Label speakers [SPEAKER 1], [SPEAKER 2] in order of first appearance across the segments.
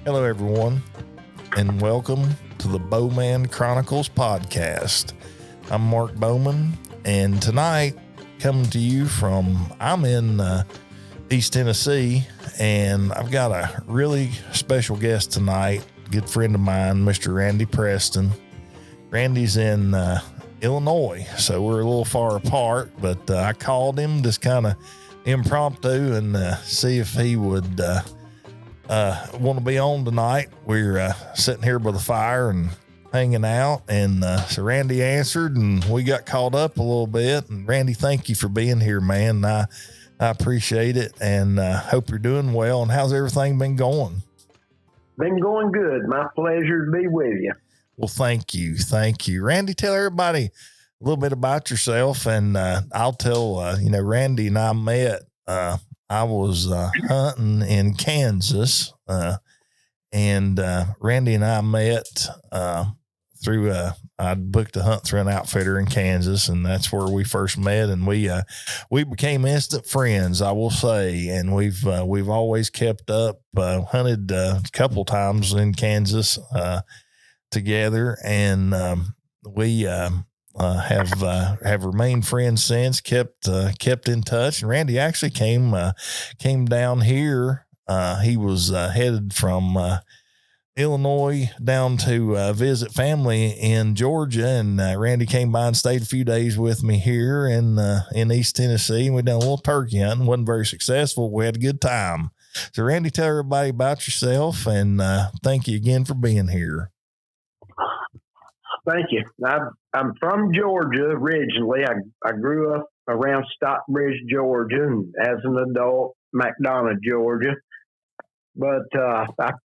[SPEAKER 1] Hello, everyone, and welcome to the Bowman Chronicles podcast. I'm Mark Bowman, and tonight, coming to you I'm in East Tennessee, and I've got a really special guest tonight, a good friend of mine, Mr. Randy Preston. Randy's in Illinois, so we're a little far apart, but I called him just kind of impromptu and see if he would want to be on tonight. We're sitting here by the fire and hanging out, and so Randy answered, and we got caught up a little bit. And Randy, thank you for being here, man. I appreciate it, and hope you're doing well. And how's everything been going?
[SPEAKER 2] Been going good. My pleasure to be with you.
[SPEAKER 1] Well, thank you. Randy, tell everybody a little bit about yourself, and I'll tell, Randy and I met, I was hunting in Kansas, and Randy and I met through I booked a hunt through an outfitter in Kansas, and that's where we first met, and we became instant friends, I will say, and we've always kept up. Hunted a couple times in Kansas together, and we have remained friends since, kept in touch. And Randy actually came down here. He was headed from Illinois down to visit family in Georgia, and Randy came by and stayed a few days with me here in East Tennessee, and we done a little turkey hunting. Wasn't very successful. We had a good time. So Randy, tell everybody about yourself, and thank you again for being here.
[SPEAKER 2] Thank you. I'm from Georgia originally. I grew up around Stockbridge, Georgia, and as an adult, McDonough, Georgia. But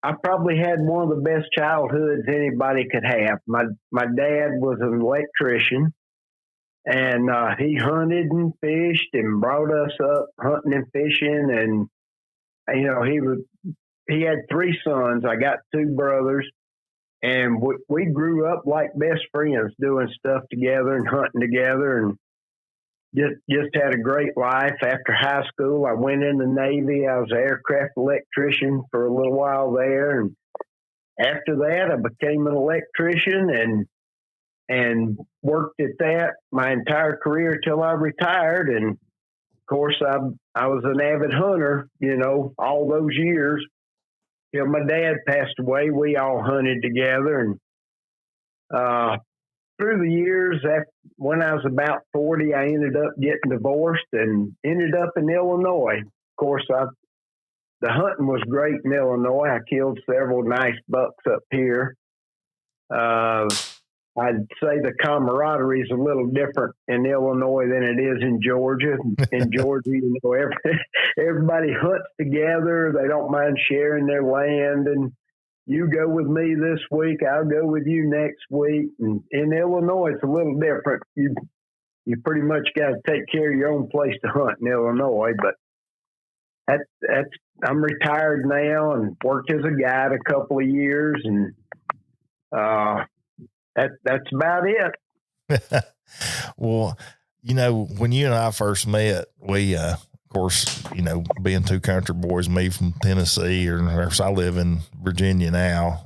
[SPEAKER 2] I probably had one of the best childhoods anybody could have. My dad was an electrician, and he hunted and fished and brought us up hunting and fishing. And he had three sons. I got two brothers. And we grew up like best friends, doing stuff together and hunting together, and just had a great life. After high school, I went in the Navy. I was an aircraft electrician for a little while there, and after that, I became an electrician and worked at that my entire career till I retired. And of course, I was an avid hunter, all those years. My dad passed away. We all hunted together, and through the years, when I was about 40, I ended up getting divorced and ended up in Illinois. Of course, the hunting was great in Illinois. I killed several nice bucks up here. I'd say the camaraderie is a little different in Illinois than it is in Georgia. In Georgia, everybody hunts together. They don't mind sharing their land, and you go with me this week, I'll go with you next week. And in Illinois, it's a little different. You pretty much got to take care of your own place to hunt in Illinois. But I'm retired now and worked as a guide a couple of years, and that's about it.
[SPEAKER 1] Well, when you and I first met, we, of course, being two country boys, me from Tennessee, or I live in Virginia now.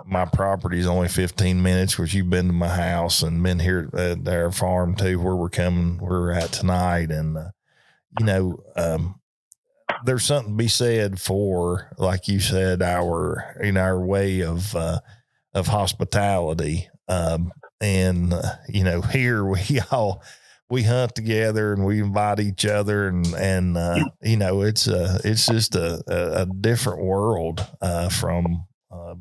[SPEAKER 1] My property is only 15 minutes, which you've been to my house and been here at our farm too, where we're at tonight. And, there's something to be said for, like you said, our way of hospitality. Here we hunt together and we invite each other, and it's just a different world, from, a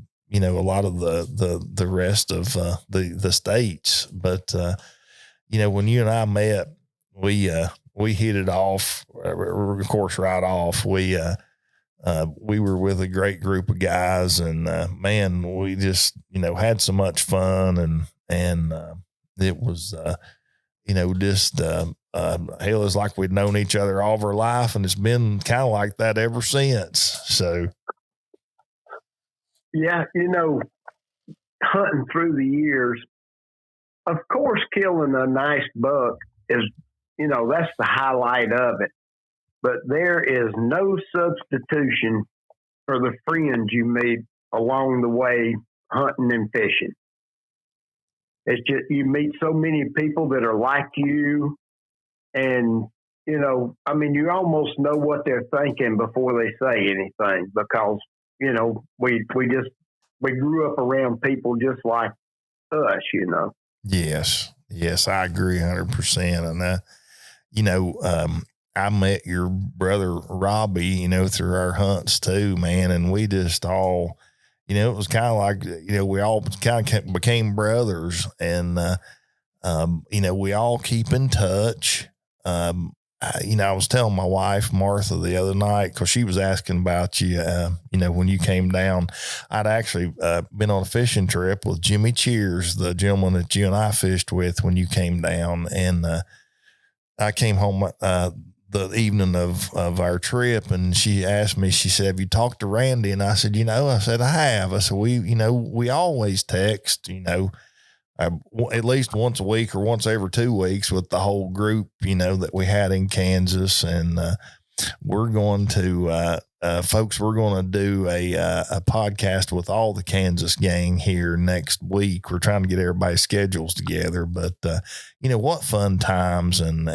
[SPEAKER 1] lot of the rest of, the states. But, when you and I met, we hit it off, of course, right off. We were with a great group of guys, and man, we just had so much fun, and it was hell, is like we'd known each other all of our life, and it's been kind of like that ever since. So
[SPEAKER 2] yeah, hunting through the years, of course, killing a nice buck is, that's the highlight of it. But there is no substitution for the friends you meet along the way hunting and fishing. It's just, you meet so many people that are like you, and you almost know what they're thinking before they say anything, because we grew up around people just like us.
[SPEAKER 1] Yes, I agree 100%. And I met your brother Robbie, through our hunts too, man, and we just all. It was kind of like, we all kind of became brothers, and, we all keep in touch. I was telling my wife, Martha, the other night, cause she was asking about you, when you came down. I'd actually, been on a fishing trip with Jimmy Cheers, the gentleman that you and I fished with when you came down. And, I came home, the evening of our trip, and she asked me, she said, have you talked to Randy? And I said, I have. I said, we always text, at least once a week or once every 2 weeks with the whole group, that we had in Kansas. And, we're going to, folks, we're going to do a podcast with all the Kansas gang here next week. We're trying to get everybody's schedules together, but, what fun times, and,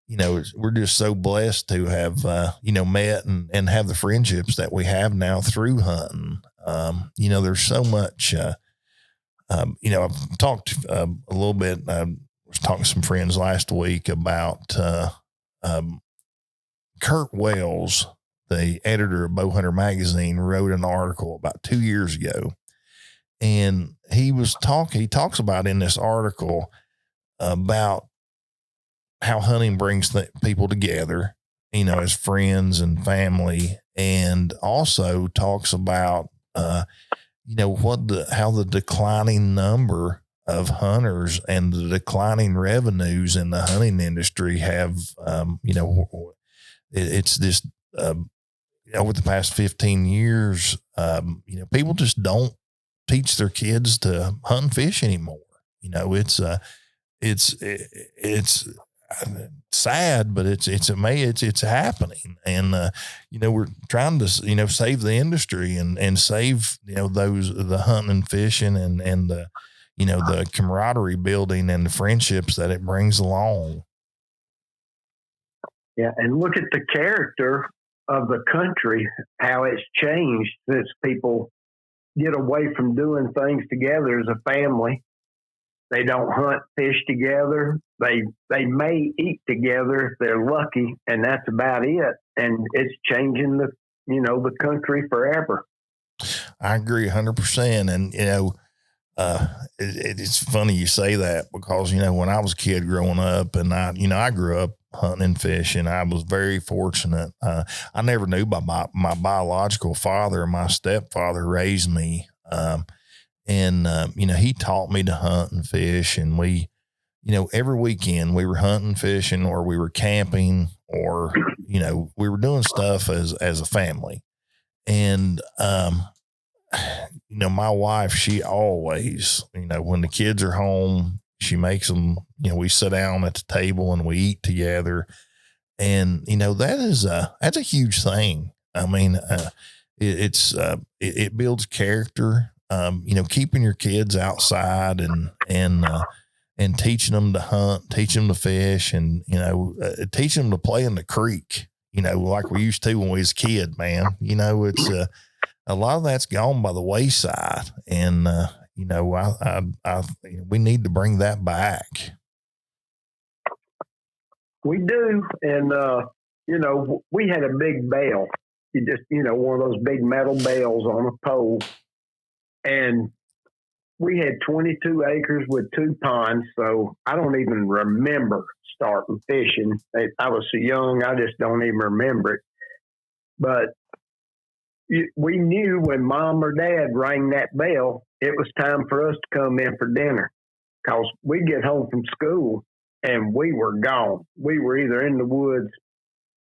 [SPEAKER 1] we're just so blessed to have, met and have the friendships that we have now through hunting. There's so much, I've talked a little bit. I was talking to some friends last week about Kurt Wells, the editor of Bowhunter Magazine, wrote an article about 2 years ago. And he talks about in this article about how hunting brings people together, as friends and family, and also talks about, how the declining number of hunters and the declining revenues in the hunting industry have, it's just, over the past 15 years, people just don't teach their kids to hunt and fish anymore. It's sad, but it's happening. And, we're trying to, save the industry and save, the hunting and fishing and the, the camaraderie building and the friendships that it brings along.
[SPEAKER 2] Yeah. And look at the character of the country, how it's changed since people get away from doing things together as a family. They don't hunt, fish together. They may eat together if they're lucky, and that's about it. And it's changing the country forever.
[SPEAKER 1] I agree 100%. And, it's funny you say that, because, when I was a kid growing up, and I grew up hunting and fishing, I was very fortunate. I never knew my biological father. My stepfather raised me. And, he taught me to hunt and fish, and we, every weekend we were hunting, fishing, or we were camping, or, we were doing stuff as a family. And, my wife, she always, when the kids are home, she makes them, we sit down at the table and we eat together. And, that's a huge thing. I mean, it builds character. Keeping your kids outside and teaching them to hunt, teaching them to fish, and, teaching them to play in the creek, like we used to when we was a kid, man. It's a lot of that's gone by the wayside, and, we need to bring that back.
[SPEAKER 2] We do. And, we had a big bale, one of those big metal bales on a pole. And we had 22 acres with 2 ponds, so I don't even remember starting fishing. I was so young, I just don't even remember it. But we knew when Mom or Dad rang that bell, it was time for us to come in for dinner, because we'd get home from school and we were gone. We were either in the woods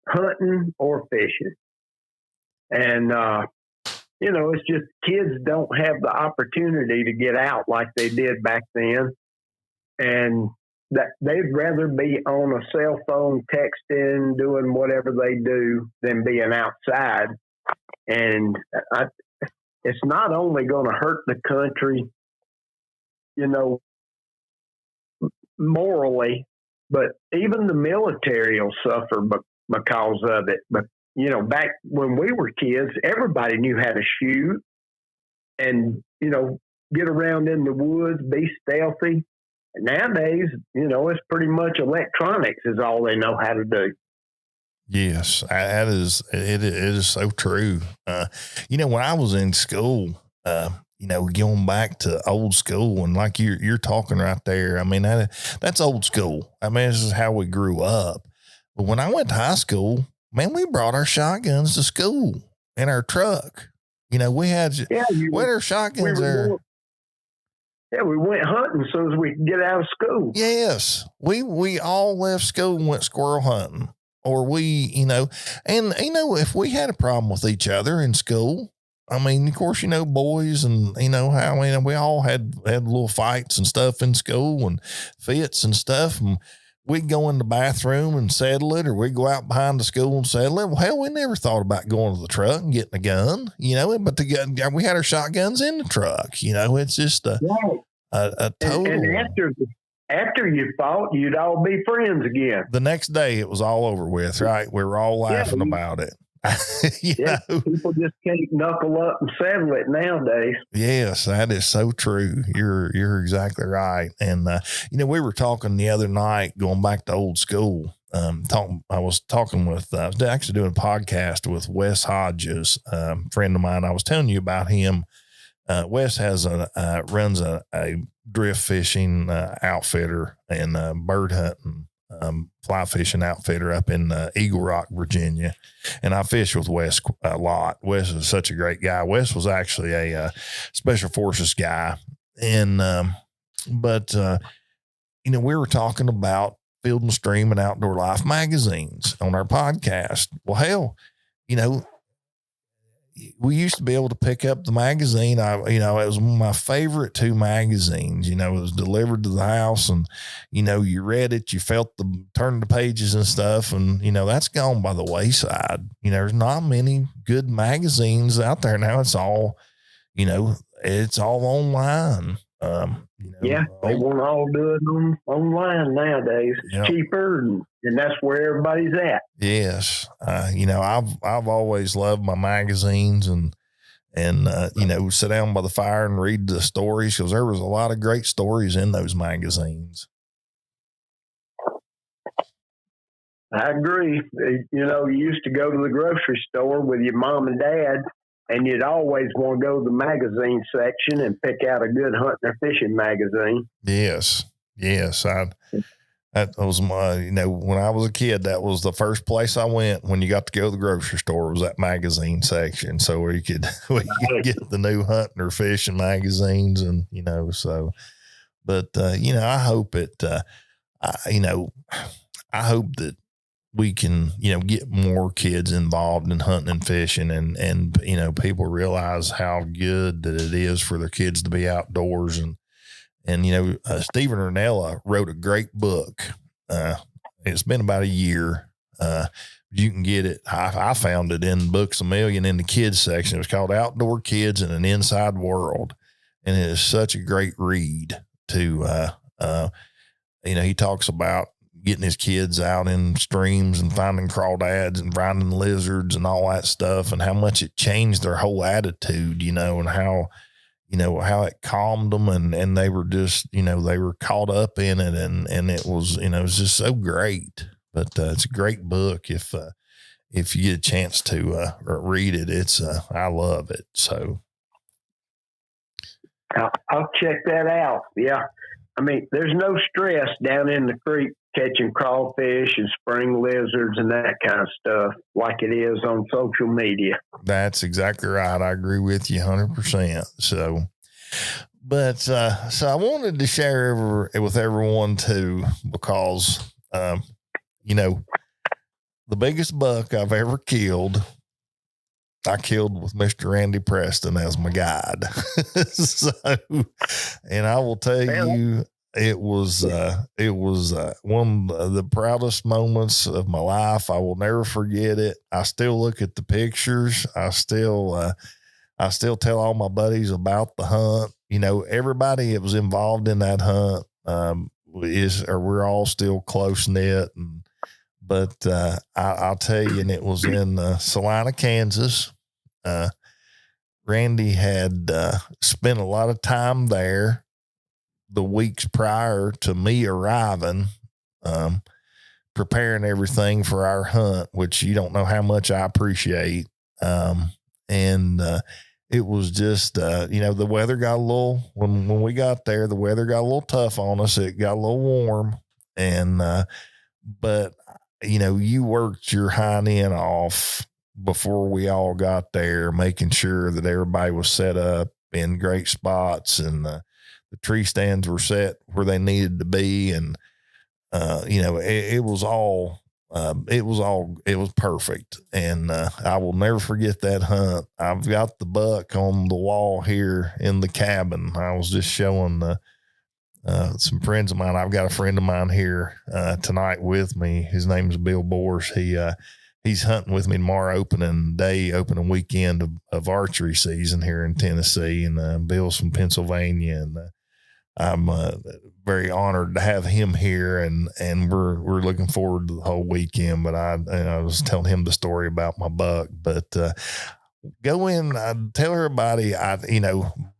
[SPEAKER 2] hunting or fishing. And, it's just kids don't have the opportunity to get out like they did back then. And that they'd rather be on a cell phone texting, doing whatever they do, than being outside. And it's not only going to hurt the country, morally, but even the military will suffer because of it. But, back when we were kids, everybody knew how to shoot and, get around in the woods, be stealthy. Nowadays, it's pretty much electronics is all they know how to do.
[SPEAKER 1] Yes, it is so true. When I was in school, going back to old school, and like you're talking right there, I mean, that's old school. I mean, this is how we grew up. But when I went to high school, man, we brought our shotguns to school in our truck. We had our shotguns there.
[SPEAKER 2] Yeah, we went hunting as soon as we could get out of school.
[SPEAKER 1] Yes, we all left school and went squirrel hunting. Or if we had a problem with each other in school, I mean, of course, boys and, we all had little fights and stuff in school and fits and stuff. And we'd go in the bathroom and settle it, or we'd go out behind the school and settle it. Well, hell, we never thought about going to the truck and getting a gun, but we had our shotguns in the truck. It's just a total.
[SPEAKER 2] And after you fought, you'd all be friends again.
[SPEAKER 1] The next day, it was all over with, right? We were all laughing about it.
[SPEAKER 2] People just can't knuckle up and settle it nowadays.
[SPEAKER 1] Yes, that is so true. You're exactly right. And we were talking the other night, going back to old school. I was actually doing a podcast with Wes Hodges, friend of mine. I was telling you about him. Wes runs a drift fishing outfitter and bird hunting fly fishing outfitter up in Eagle Rock, Virginia. And I fish with Wes a lot. Wes is such a great guy. Wes was actually a special forces guy. And, we were talking about Field and Stream and Outdoor Life magazines on our podcast. Well, hell, we used to be able to pick up the magazine. It was one of my favorite two magazines. It was delivered to the house, and you read it, you felt turn the pages and stuff, and that's gone by the wayside. There's not many good magazines out there now. It's all, it's all online.
[SPEAKER 2] They want to all do it online nowadays. It's cheaper, and that's where everybody's at.
[SPEAKER 1] Yes. I've always loved my magazines and sit down by the fire and read the stories, because there was a lot of great stories in those magazines.
[SPEAKER 2] I agree. You used to go to the grocery store with your mom and dad, and you'd always want to go to the magazine section and pick out a good hunting or fishing magazine.
[SPEAKER 1] Yes. That was my, when I was a kid, that was the first place I went when you got to go to the grocery store, was that magazine section. So where you could get the new hunting or fishing magazines and, I hope I hope that we can, get more kids involved in hunting and fishing, and people realize how good that it is for their kids to be outdoors. And Stephen Rinella wrote a great book. It's been about a year. You can get it. I found it in Books A Million in the kids section. It was called Outdoor Kids in an Inside World. And it is such a great read to, he talks about getting his kids out in streams and finding crawdads and finding lizards and all that stuff, and how much it changed their whole attitude, and how it calmed them, and they were just, they were caught up in it, and it was, it was just so great. But it's a great book. If you get a chance to read it, I love it. So
[SPEAKER 2] I'll check that out. Yeah. I mean, there's no stress down in the creek catching crawfish and spring lizards and that kind of stuff like it is on social media.
[SPEAKER 1] That's exactly right. I agree with you 100%. So, so I wanted to share with everyone too, because, the biggest buck I've ever killed, I killed with Mr. Randy Preston as my guide. And I will tell you, it was one of the proudest moments of my life. I will never forget it. I still look at the pictures. I still tell all my buddies about the hunt. You know, everybody that was involved in that hunt we're all still close knit. But I'll tell you, and it was in Salina, Kansas. Randy had spent a lot of time there the weeks prior to me arriving, preparing everything for our hunt, which you don't know how much I appreciate. And it was just, the weather got a little, when we got there, the weather got a little tough on us. It got a little warm, but you worked your hind end off before we all got there, making sure that everybody was set up in great spots and the tree stands were set where they needed to be. And, it was perfect. And I will never forget that hunt. I've got the buck on the wall here in the cabin. I was just showing some friends of mine. I've got a friend of mine here tonight with me. His name is Bill Bors. He's hunting with me tomorrow, opening weekend of archery season here in Tennessee. And Bill's from Pennsylvania, and I'm very honored to have him here, and we're looking forward to the whole weekend. But I was telling him the story about my buck, but go in, tell everybody,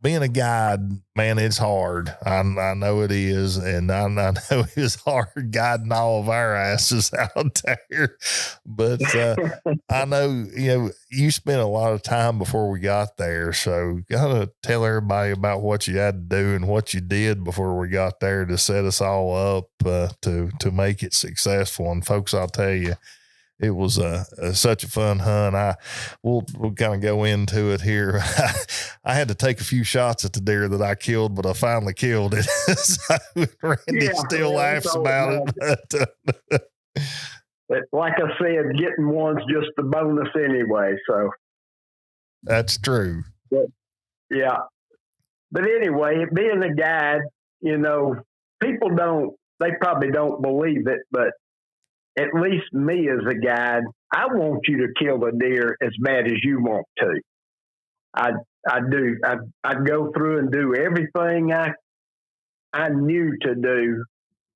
[SPEAKER 1] being a guide, man, it's hard. I know it is. And I know it's hard guiding all of our asses out there, but I know, you spent a lot of time before we got there. So gotta tell everybody about what you had to do and what you did before we got there to set us all up, to make it successful. And folks, I'll tell you, it was such a fun hunt. We'll kind of go into it here. I had to take a few shots at the deer that I killed, but I finally killed it. So Randy still laughs about it.
[SPEAKER 2] But like I said, getting one's just a bonus anyway. So
[SPEAKER 1] that's true.
[SPEAKER 2] But anyway, being a guide, people they probably don't believe it, but at least me as a guide, I want you to kill the deer as bad as you want to. I do. I'd go through and do everything I knew to do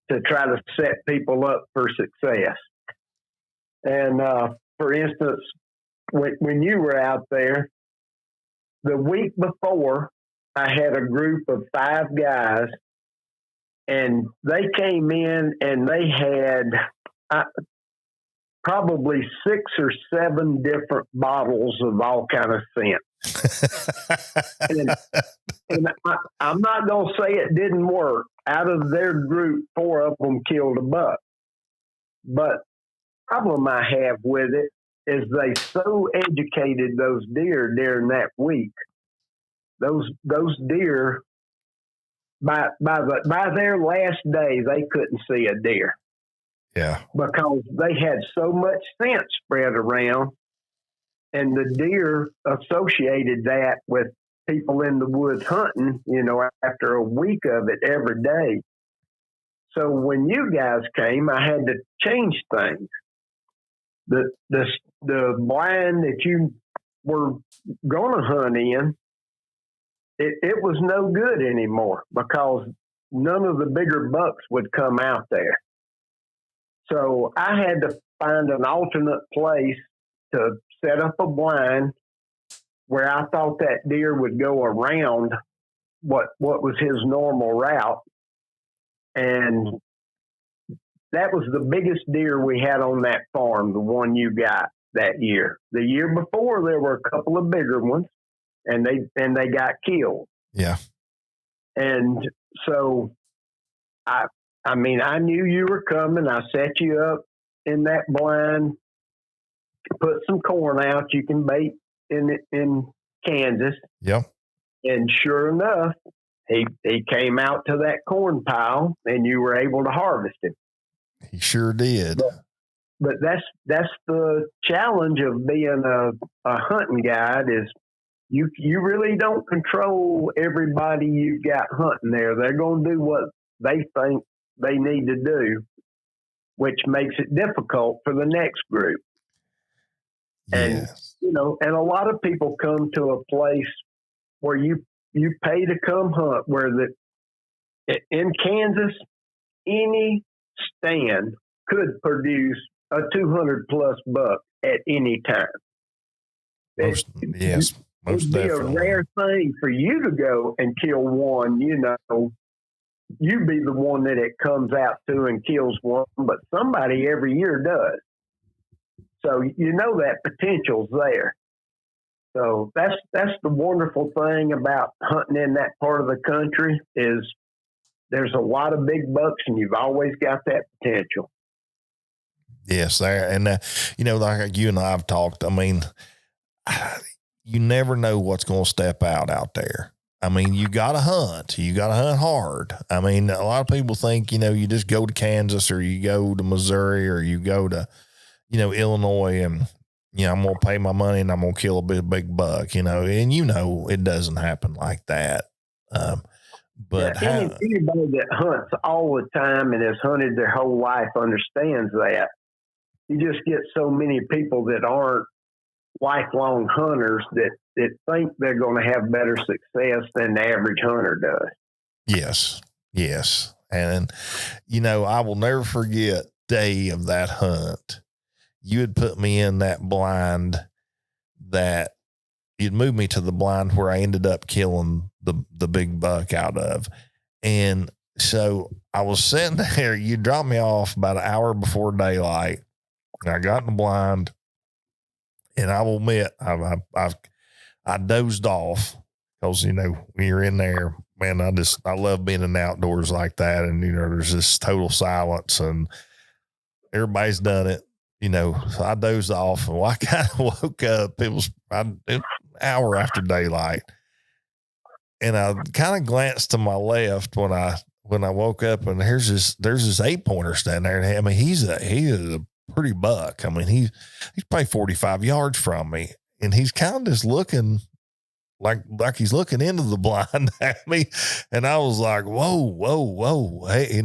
[SPEAKER 2] to try to set people up for success. And for instance, when you were out there, the week before, I had a group of 5 guys, and they came in and they had probably 6 or 7 different bottles of all kind of scents. and I'm not going to say it didn't work. Out of their group, 4 of them killed a buck. But the problem I have with it is they so educated those deer during that week. Those deer, by their last day, they couldn't see a deer.
[SPEAKER 1] Yeah.
[SPEAKER 2] Because they had so much scent spread around, and the deer associated that with people in the woods hunting, after a week of it every day. So when you guys came, I had to change things. The blind that you were going to hunt in, it was no good anymore because none of the bigger bucks would come out there. So I had to find an alternate place to set up a blind where I thought that deer would go around what was his normal route. And that was the biggest deer we had on that farm, the one you got that year. The year before, there were a couple of bigger ones, and they got killed.
[SPEAKER 1] Yeah.
[SPEAKER 2] And so I knew you were coming. I set you up in that blind, put some corn out. You can bait in Kansas.
[SPEAKER 1] Yep.
[SPEAKER 2] And sure enough, he came out to that corn pile, and you were able to harvest him.
[SPEAKER 1] He sure did.
[SPEAKER 2] But that's the challenge of being a hunting guide is you really don't control everybody you've got hunting there. They're going to do what they think they need to do, which makes it difficult for the next group. And,
[SPEAKER 1] Yes.
[SPEAKER 2] and a lot of people come to a place where you pay to come hunt, where in Kansas, any stand could produce a 200 plus buck at any time.
[SPEAKER 1] Most
[SPEAKER 2] It'd
[SPEAKER 1] definitely.
[SPEAKER 2] be a rare thing for you to go and kill one, you be the one that it comes out to and kills one, but somebody every year does. So that potential's there. So that's the wonderful thing about hunting in that part of the country is there's a lot of big bucks and you've always got that potential.
[SPEAKER 1] Yes, there. And, like you and I have talked, I mean, you never know what's going to step out there. I mean, you got to hunt. You got to hunt hard. I mean, a lot of people think, you just go to Kansas or you go to Missouri or you go to, Illinois and, I'm going to pay my money and I'm going to kill a big buck, and it doesn't happen like that. But
[SPEAKER 2] anybody that hunts all the time and has hunted their whole life understands that. You just get so many people that aren't lifelong hunters that think they're going to have better success than the average hunter does.
[SPEAKER 1] Yes. And, I will never forget day of that hunt. You had put me in that blind that you'd moved me to the blind where I ended up killing the big buck out of. And so I was sitting there, you dropped me off about an hour before daylight. And I got in the blind and I will admit, I dozed off because, when you're in there, man, I love being in the outdoors like that. And, there's this total silence and everybody's done it, so I dozed off and I kind of woke up. It was an hour after daylight. And I kind of glanced to my left when I woke up and there's this 8-pointer standing there. And I mean, he is a pretty buck. I mean, he's probably 45 yards from me and he's kind of just looking like he's looking into the blind at me. And I was like, whoa. Hey,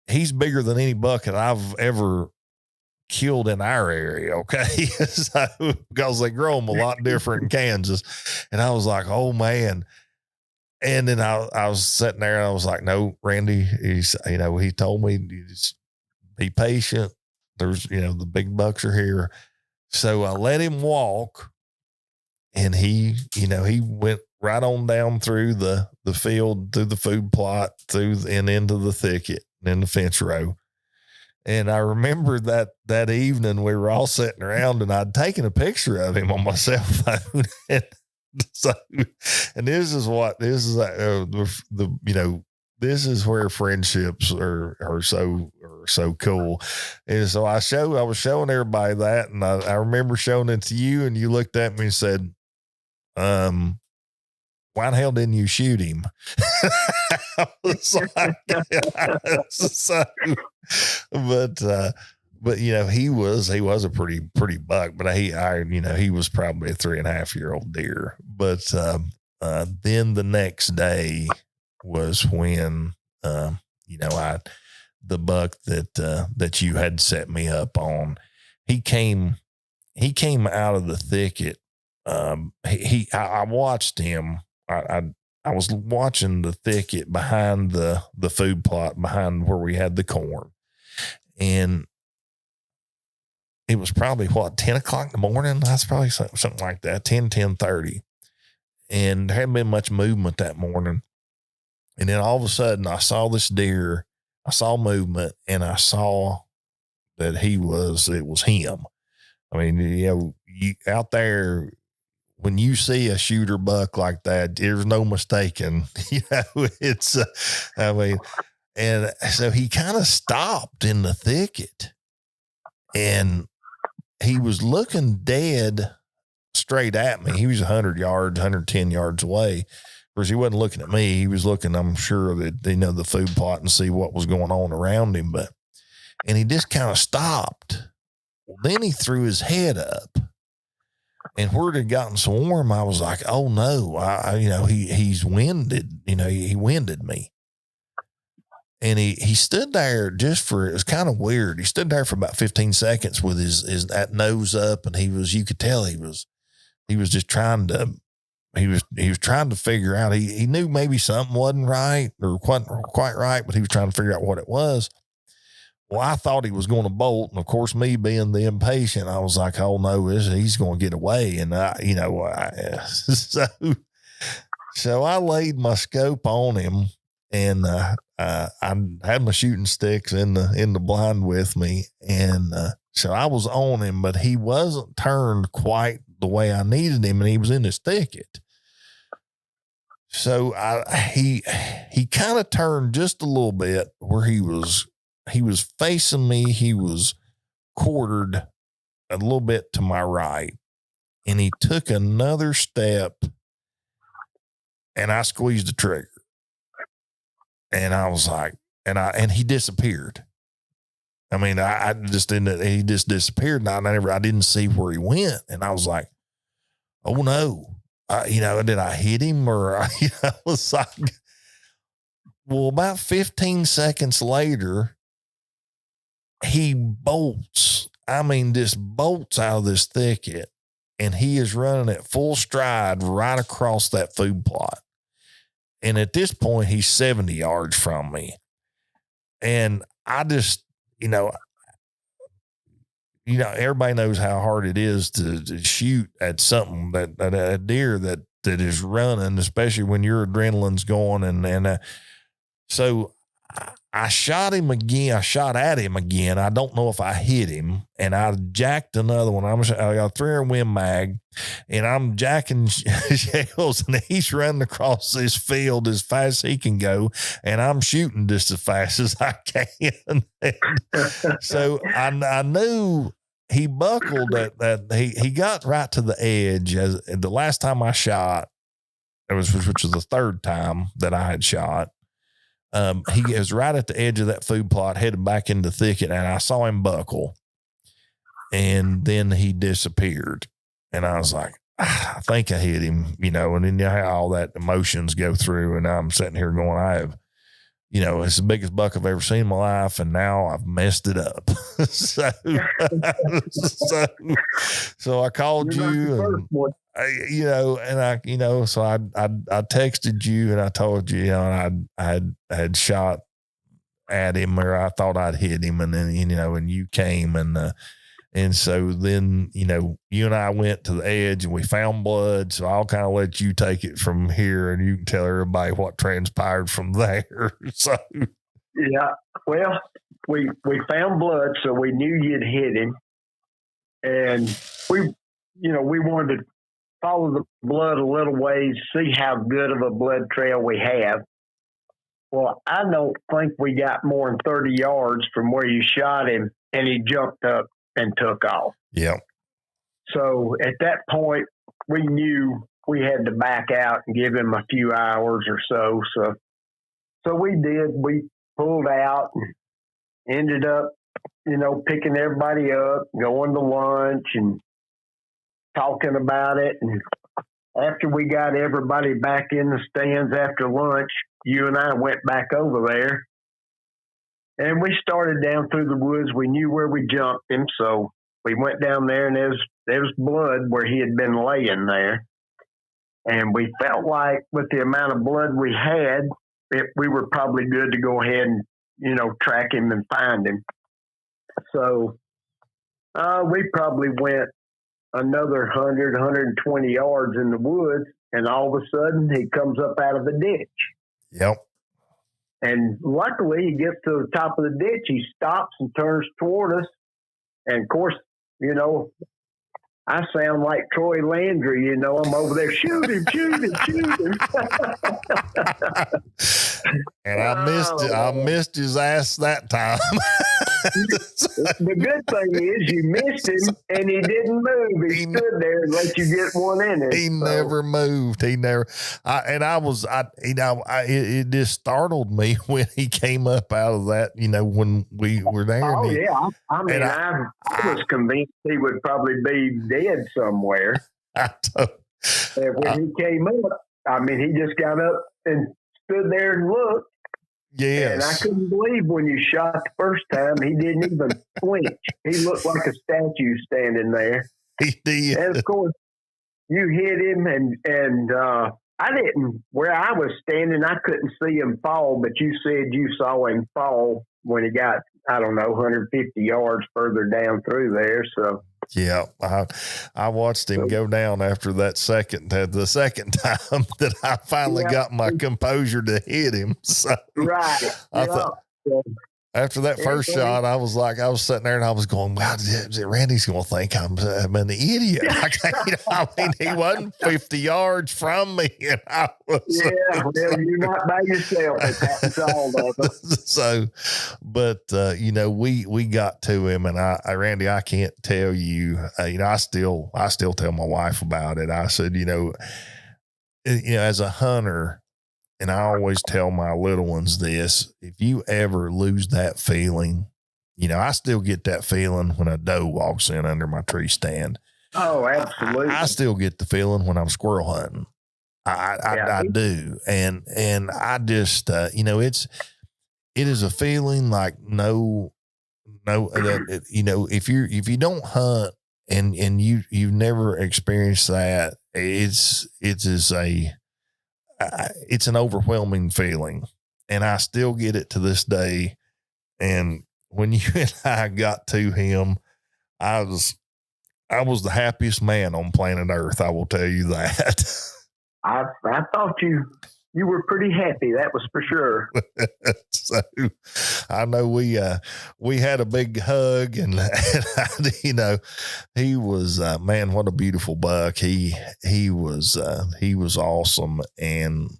[SPEAKER 1] he's bigger than any buck that I've ever killed in our area. Okay. So, because they grow them a lot different in Kansas. And I was like, oh man. And then I was sitting there and I was like, no, Randy, he told me just be patient. There's, the big bucks are here. So I let him walk and he went right on down through the field, through the food plot, and into the thicket and in the fence row. And I remember that evening we were all sitting around and I'd taken a picture of him on my cell phone. And this is where friendships are so cool. And so I was showing everybody that, and I remember showing it to you, and you looked at me and said, why the hell didn't you shoot him? I was like, but he was a pretty buck, but he was probably a 3.5-year-old deer. But then the next day was when the buck that you had set me up on, he came out of the thicket. I watched him. I was watching the thicket behind the food plot, behind where we had the corn, and it was probably 10 o'clock in the morning. That's probably something like that. 10:30. And there hadn't been much movement that morning. And then all of a sudden I saw this deer, I saw movement, and I saw that it was him. I mean, you out there, when you see a shooter buck like that, there's no mistaking, it's, and so he kind of stopped in the thicket and he was looking dead straight at me. He was 100 yards, 110 yards away. Of course, he wasn't looking at me. He was looking, I'm sure, that the food plot and see what was going on around him. And he just kind of stopped. Well, then he threw his head up And where it had gotten so warm, I was like, oh no, he's winded, he winded me. And he stood there it was kind of weird. He stood there for about 15 seconds with his that nose up, and you could tell he was just trying to, he was trying to figure out, he knew maybe something wasn't right or wasn't quite right, but he was trying to figure out what it was. Well, I thought he was going to bolt. And of course, me being the impatient, I was like, oh no, he's going to get away. And so I laid my scope on him, and I had my shooting sticks in the blind with me. And so I was on him, but he wasn't turned quite the way I needed him, and he was in his thicket. So he kind of turned just a little bit where he was facing me. He was quartered a little bit to my right, and he took another step, and I squeezed the trigger, and I was like, and he disappeared. I mean, I just didn't, he just disappeared, and I didn't see where he went. And I was like, oh no, did I hit him? Or, I was like, well, about 15 seconds later, he bolts. I mean, just bolts out of this thicket, and he is running at full stride right across that food plot. And at this point, he's 70 yards from me. And I just, everybody knows how hard it is to shoot at something a deer that is running, especially when your adrenaline's going. And so I shot him again. I shot at him again. I don't know if I hit him, and I jacked another one. I got a 300 Win Mag, and I'm jacking shells, and he's running across this field as fast as he can go, and I'm shooting just as fast as I can. So I knew he buckled that he got right to the edge. As the last time I shot, which was the third time that I had shot. He was right at the edge of that food plot, headed back into the thicket, and I saw him buckle, and then he disappeared. And I was like, I think I hit him, and then how all that emotions go through. And I'm sitting here going, it's the biggest buck I've ever seen in my life, and now I've messed it up. so I called you, so I texted you, and I told you, and I had shot at him, or I thought I'd hit him, and then, and you came, and so then, you and I went to the edge, and we found blood. So I'll kind of let you take it from here, and you can tell everybody what transpired from there. So,
[SPEAKER 2] yeah, well, we found blood, so we knew you'd hit him, and we wanted to follow the blood a little ways, see how good of a blood trail we have. Well, I don't think we got more than 30 yards from where you shot him, and he jumped up and took off.
[SPEAKER 1] Yeah.
[SPEAKER 2] So at that point, we knew we had to back out and give him a few hours or so. So we did. We pulled out and ended up, picking everybody up, going to lunch and talking about it. And after we got everybody back in the stands after lunch, you and I went back over there, and we started down through the woods. We knew where we jumped him, so we went down there, and there was blood where he had been laying there. And we felt like with the amount of blood we had, we were probably good to go ahead and, track him and find him. So we probably went another 100, 120 yards in the woods, and all of a sudden he comes up out of the ditch.
[SPEAKER 1] Yep.
[SPEAKER 2] And luckily he gets to the top of the ditch. He stops and turns toward us. And of course, I sound like Troy Landry, I'm over there, shoot him.
[SPEAKER 1] And I missed his ass that time.
[SPEAKER 2] The good thing is you missed him, and he didn't move. He stood there and let you get one in it.
[SPEAKER 1] He never moved. He never. It just startled me when he came up out of that. When we were there.
[SPEAKER 2] Oh yeah, I was convinced he would probably be dead somewhere. And when he came up, I mean, he just got up and stood there and looked.
[SPEAKER 1] Yes.
[SPEAKER 2] And I couldn't believe when you shot the first time, he didn't even flinch. He looked like a statue standing there.
[SPEAKER 1] He did.
[SPEAKER 2] And of course, you hit him, and I didn't, where I was standing, I couldn't see him fall, but you said you saw him fall when he got, I don't know, 150 yards further down through there. So,
[SPEAKER 1] yeah, I watched him go down after the second time that I finally got my composure to hit him. So,
[SPEAKER 2] right.
[SPEAKER 1] I thought, after that first shot, I was sitting there and I was going, wow, Randy's going to think I'm an idiot. I mean, he wasn't 50 yards from me. And I was,
[SPEAKER 2] well, you're not by yourself. That's all of us.
[SPEAKER 1] So, but, we got to him, and Randy, I can't tell you, I still tell my wife about it. I said, as a hunter, and I always tell my little ones this, if you ever lose that feeling, I still get that feeling when a doe walks in under my tree stand.
[SPEAKER 2] Oh, absolutely.
[SPEAKER 1] I still get the feeling when I'm squirrel hunting. I do. And I just, it is a feeling like if you don't hunt and you've never experienced that, it's an overwhelming feeling, and I still get it to this day. And when you and I got to him, I was the happiest man on planet Earth. I will tell you that.
[SPEAKER 2] I thought you were pretty happy. That was for sure.
[SPEAKER 1] So I know we had a big hug, and he was, man, what a beautiful buck. He was awesome. And,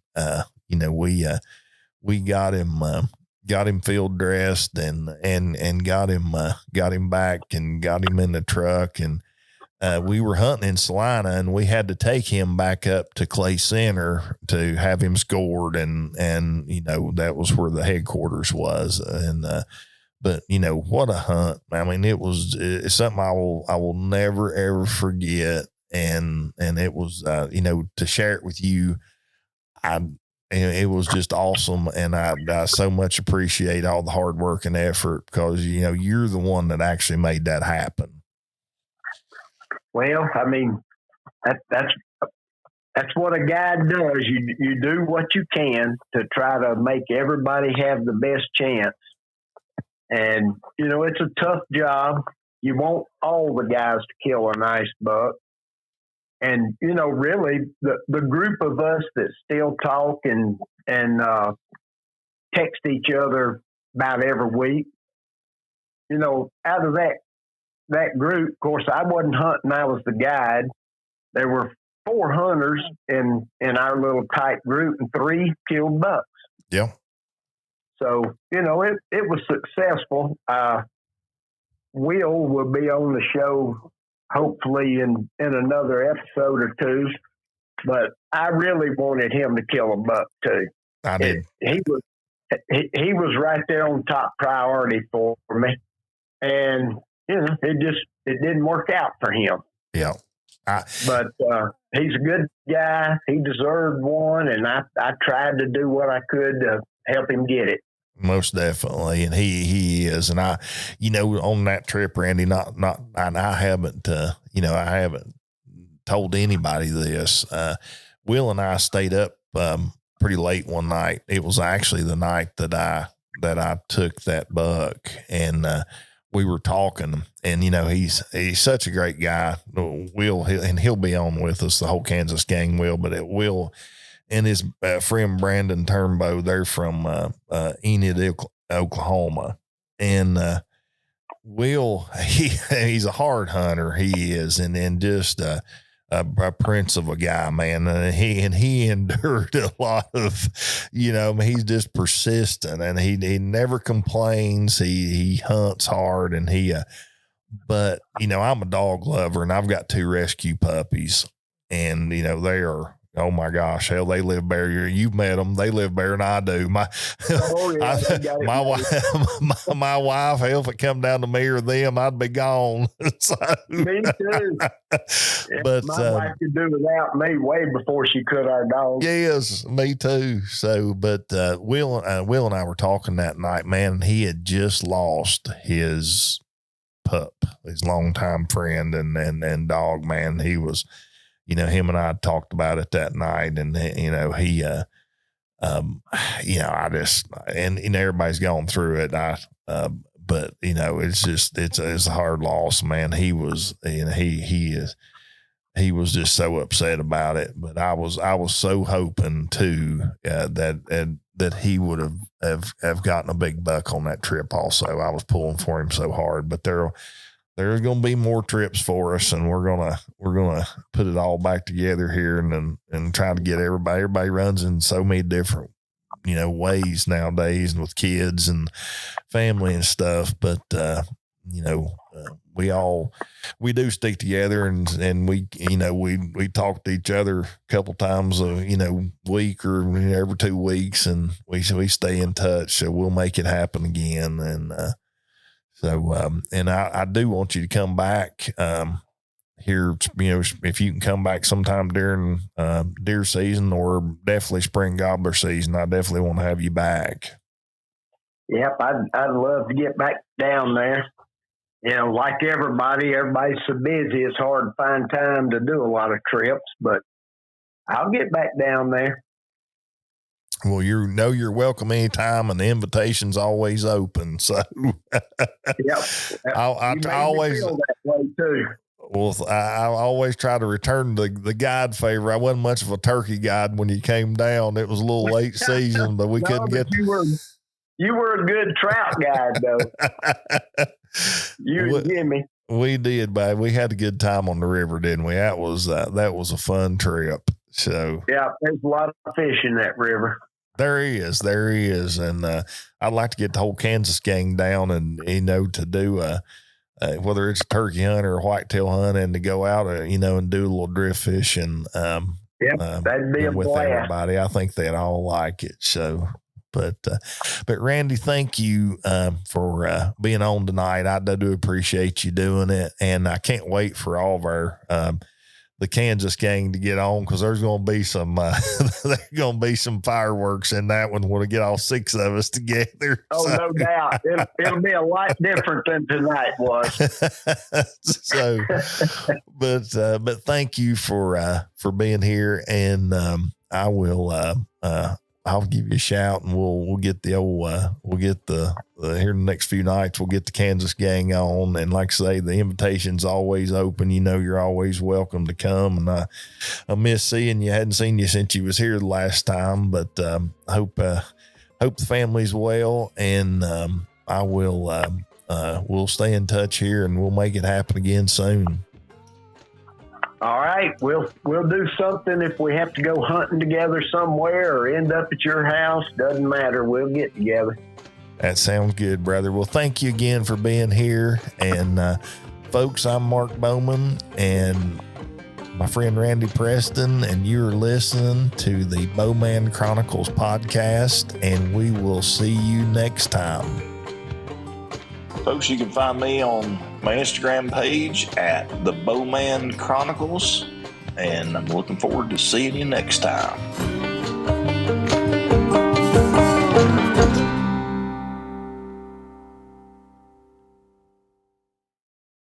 [SPEAKER 1] we got him field dressed and got him back and got him in the truck. And, we were hunting in Salina, and we had to take him back up to Clay Center to have him scored. And that was where the headquarters was. And, but what a hunt. I mean, it's something I will never, ever forget. And it was, to share it with you, it was just awesome. And I so much appreciate all the hard work and effort, because, you're the one that actually made that happen.
[SPEAKER 2] Well, I mean, that's what a guide does. You do what you can to try to make everybody have the best chance. And, it's a tough job. You want all the guys to kill a nice buck. And, really the group of us that still talk and text each other about every week, out of that group, of course, I wasn't hunting. I was the guide. There were 4 hunters in our little tight group, and 3 killed bucks.
[SPEAKER 1] Yeah.
[SPEAKER 2] So, it was successful. Will be on the show hopefully in another episode or 2, but I really wanted him to kill a buck too.
[SPEAKER 1] I did.
[SPEAKER 2] He was right there on top priority for me. And it didn't work out for him.
[SPEAKER 1] Yeah.
[SPEAKER 2] But he's a good guy. He deserved one, and I tried to do what I could to help him get it.
[SPEAKER 1] Most definitely. And he is. And I, on that trip, Randy, and I haven't, I haven't told anybody this. Will and I stayed up pretty late one night. It was actually the night that I took that buck, and we were talking, and he's such a great guy. Will, he'll be on with us. The whole Kansas gang will, but it will. And his friend Brandon Turnbow, they're from Enid, Oklahoma, and Will, he's a hard hunter. He is, and just a prince of a guy, man. And he endured a lot of, he's just persistent, and he never complains. He hunts hard, and but I'm a dog lover, and I've got 2 rescue puppies, and they are Oh my gosh, hell, they live better. You've met them; they live better than I do. My my wife, hell, if it come down to me or them, I'd be gone. So,
[SPEAKER 2] me too.
[SPEAKER 1] But
[SPEAKER 2] my wife could do without me way before she could our dog.
[SPEAKER 1] Yes, me too. So, but Will and I were talking that night, man, and he had just lost his pup, his longtime friend and dog, man. He was. Him and I talked about it that night, and he, I just, and everybody's gone through it. But it's a hard loss, man. He was, he was just so upset about it. But I was so hoping too that he would have gotten a big buck on that trip. Also, I was pulling for him so hard, but there's going to be more trips for us, and we're going to put it all back together here and try to get everybody runs in so many different, ways nowadays, and with kids and family and stuff. But, we do stick together, and we talk to each other a couple times week or every 2 weeks, and we stay in touch. So we'll make it happen again. And, and I do want you to come back here, if you can come back sometime during deer season or definitely spring gobbler season. I definitely want to have you back.
[SPEAKER 2] Yep, I'd love to get back down there. Like everybody's so busy, it's hard to find time to do a lot of trips, but I'll get back down there.
[SPEAKER 1] Well, you're welcome anytime, and the invitation's always open. So,
[SPEAKER 2] yep.
[SPEAKER 1] I always
[SPEAKER 2] feel that way too.
[SPEAKER 1] Well, I always try to return the guide favor. I wasn't much of a turkey guide when you came down. It was a little late season, but we couldn't get.
[SPEAKER 2] You were a good trout guide, though. You and Jimmy.
[SPEAKER 1] We did, babe. We had a good time on the river, didn't we? That was a fun trip. So
[SPEAKER 2] yeah, there's a lot of fish in that river.
[SPEAKER 1] There is. And I'd like to get the whole Kansas gang down and, to do whether it's a turkey hunt or a whitetail hunt, and to go out, and do a little drift fishing.
[SPEAKER 2] That'd be
[SPEAKER 1] with everybody. I think they'd all like it. So, but Randy, thank you for being on tonight. I do appreciate you doing it. And I can't wait for all of our, the Kansas gang to get on, because there's going to be some fireworks in that one when we get all 6 of us together.
[SPEAKER 2] Oh, so. No doubt. It'll be a lot different than tonight was.
[SPEAKER 1] So, but thank you for being here, and I will I'll give you a shout, and we'll get the old here in the next few nights, we'll get the Kansas gang on. And like I say, the invitation's always open. You're always welcome to come. And I miss seeing you. Hadn't seen you since you was here the last time, but hope the family's well, and I will we'll stay in touch here, and we'll make it happen again soon.
[SPEAKER 2] All right, we'll do something if we have to go hunting together somewhere or end up at your house. Doesn't matter. We'll get together.
[SPEAKER 1] That sounds good, brother. Well, thank you again for being here. And folks, I'm Mark Bowman and my friend Randy Preston, and you're listening to the Bowman Chronicles podcast, and we will see you next time. Folks, you can find me on my Instagram page at the Bowman Chronicles, and I'm looking forward to seeing you next time.